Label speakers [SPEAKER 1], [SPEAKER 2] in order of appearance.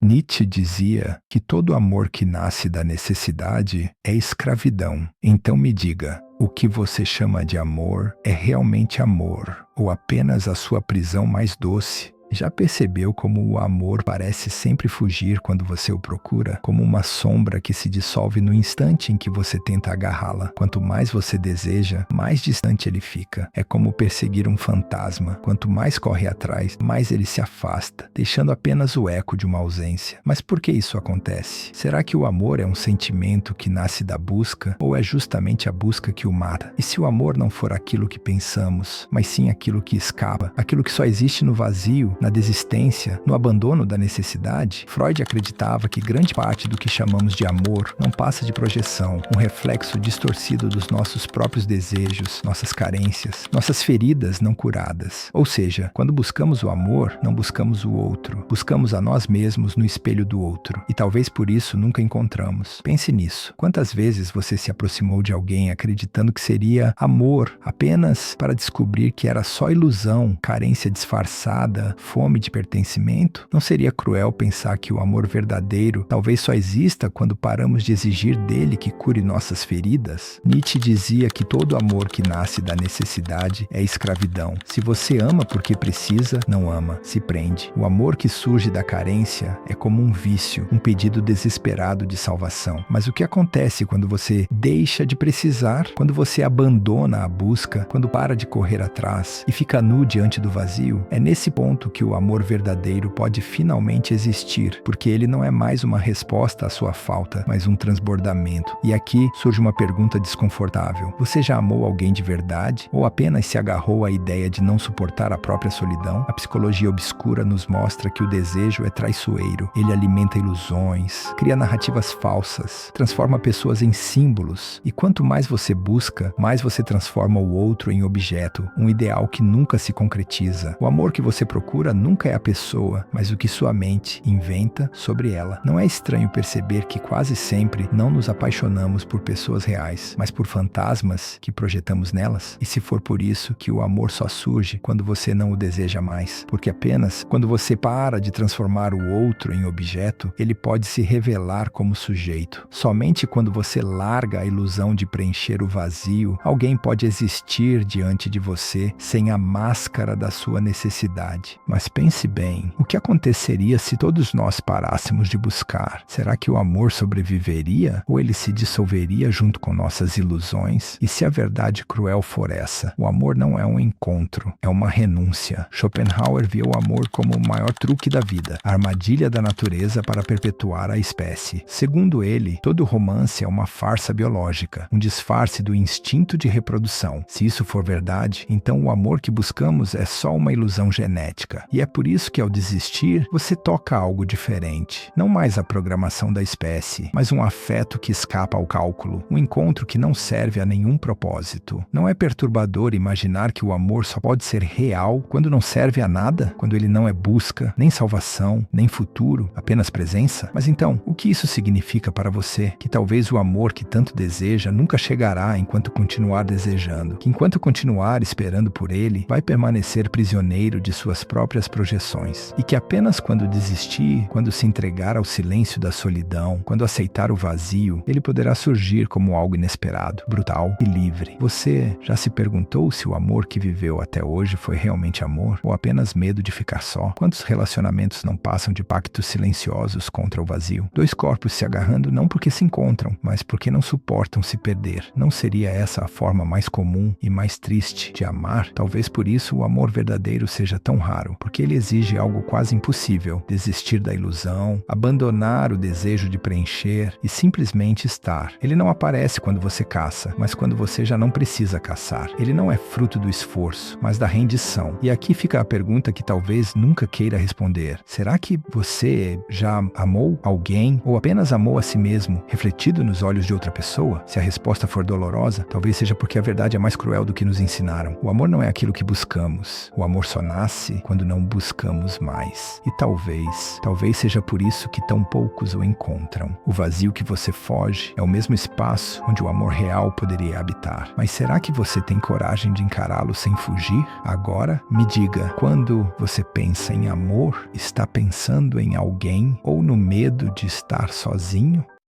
[SPEAKER 1] Nietzsche dizia que todo amor que nasce da necessidade é escravidão. Então me diga, o que você chama de amor é realmente amor, ou apenas a sua prisão mais doce? Já percebeu como o amor parece sempre fugir quando você o procura? Como uma sombra que se dissolve no instante em que você tenta agarrá-la. Quanto mais você deseja, mais distante ele fica. É como perseguir um fantasma. Quanto mais corre atrás, mais ele se afasta, deixando apenas o eco de uma ausência. Mas por que isso acontece? Será que o amor é um sentimento que nasce da busca, ou é justamente a busca que o mata? E se o amor não for aquilo que pensamos, mas sim aquilo que escapa, aquilo que só existe no vazio, na desistência, no abandono da necessidade? Freud acreditava que grande parte do que chamamos de amor não passa de projeção, um reflexo distorcido dos nossos próprios desejos, nossas carências, nossas feridas não curadas. Ou seja, quando buscamos o amor, não buscamos o outro, buscamos a nós mesmos no espelho do outro, e talvez por isso nunca encontramos. Pense nisso. Quantas vezes você se aproximou de alguém acreditando que seria amor, apenas para descobrir que era só ilusão, carência disfarçada, fome de pertencimento? Não seria cruel pensar que o amor verdadeiro talvez só exista quando paramos de exigir dele que cure nossas feridas? Nietzsche dizia que todo amor que nasce da necessidade é escravidão. Se você ama porque precisa, não ama, se prende. O amor que surge da carência é como um vício, um pedido desesperado de salvação. Mas o que acontece quando você deixa de precisar, quando você abandona a busca, quando para de correr atrás e fica nu diante do vazio? É nesse ponto que o amor verdadeiro pode finalmente existir, porque ele não é mais uma resposta à sua falta, mas um transbordamento. E aqui surge uma pergunta desconfortável. Você já amou alguém de verdade? Ou apenas se agarrou à ideia de não suportar a própria solidão? A psicologia obscura nos mostra que o desejo é traiçoeiro. Ele alimenta ilusões, cria narrativas falsas, transforma pessoas em símbolos. E quanto mais você busca, mais você transforma o outro em objeto, um ideal que nunca se concretiza. O amor que você procura nunca é a pessoa, mas o que sua mente inventa sobre ela. Não é estranho perceber que quase sempre não nos apaixonamos por pessoas reais, mas por fantasmas que projetamos nelas? E se for por isso que o amor só surge quando você não o deseja mais? Porque apenas quando você para de transformar o outro em objeto, ele pode se revelar como sujeito. Somente quando você larga a ilusão de preencher o vazio, alguém pode existir diante de você sem a máscara da sua necessidade. Mas pense bem, o que aconteceria se todos nós parássemos de buscar? Será que o amor sobreviveria? Ou ele se dissolveria junto com nossas ilusões? E se a verdade cruel for essa? O amor não é um encontro, é uma renúncia. Schopenhauer via o amor como o maior truque da vida, a armadilha da natureza para perpetuar a espécie. Segundo ele, todo romance é uma farsa biológica, um disfarce do instinto de reprodução. Se isso for verdade, então o amor que buscamos é só uma ilusão genética. E é por isso que ao desistir, você toca algo diferente. Não mais a programação da espécie, mas um afeto que escapa ao cálculo. Um encontro que não serve a nenhum propósito. Não é perturbador imaginar que o amor só pode ser real quando não serve a nada? Quando ele não é busca, nem salvação, nem futuro, apenas presença? Mas então, o que isso significa para você? Que talvez o amor que tanto deseja nunca chegará enquanto continuar desejando. Que enquanto continuar esperando por ele, vai permanecer prisioneiro de suas próprias projeções. E que apenas quando desistir, quando se entregar ao silêncio da solidão, quando aceitar o vazio, ele poderá surgir como algo inesperado, brutal e livre. Você já se perguntou se o amor que viveu até hoje foi realmente amor ou apenas medo de ficar só? Quantos relacionamentos não passam de pactos silenciosos contra o vazio? Dois corpos se agarrando não porque se encontram, mas porque não suportam se perder. Não seria essa a forma mais comum e mais triste de amar? Talvez por isso o amor verdadeiro seja tão raro, porque ele exige algo quase impossível: desistir da ilusão, abandonar o desejo de preencher e simplesmente estar. Ele não aparece quando você caça, mas quando você já não precisa caçar. Ele não é fruto do esforço, mas da rendição. E aqui fica a pergunta que talvez nunca queira responder. Será que você já amou alguém ou apenas amou a si mesmo, refletido nos olhos de outra pessoa? Se a resposta for dolorosa, talvez seja porque a verdade é mais cruel do que nos ensinaram. O amor não é aquilo que buscamos. O amor só nasce quando não buscamos mais. E talvez seja por isso que tão poucos o encontram. O vazio que você foge é o mesmo espaço onde o amor real poderia habitar. Mas será que você tem coragem de encará-lo sem fugir? Agora, me diga, quando você pensa em amor, está pensando em alguém ou no medo de estar sozinho?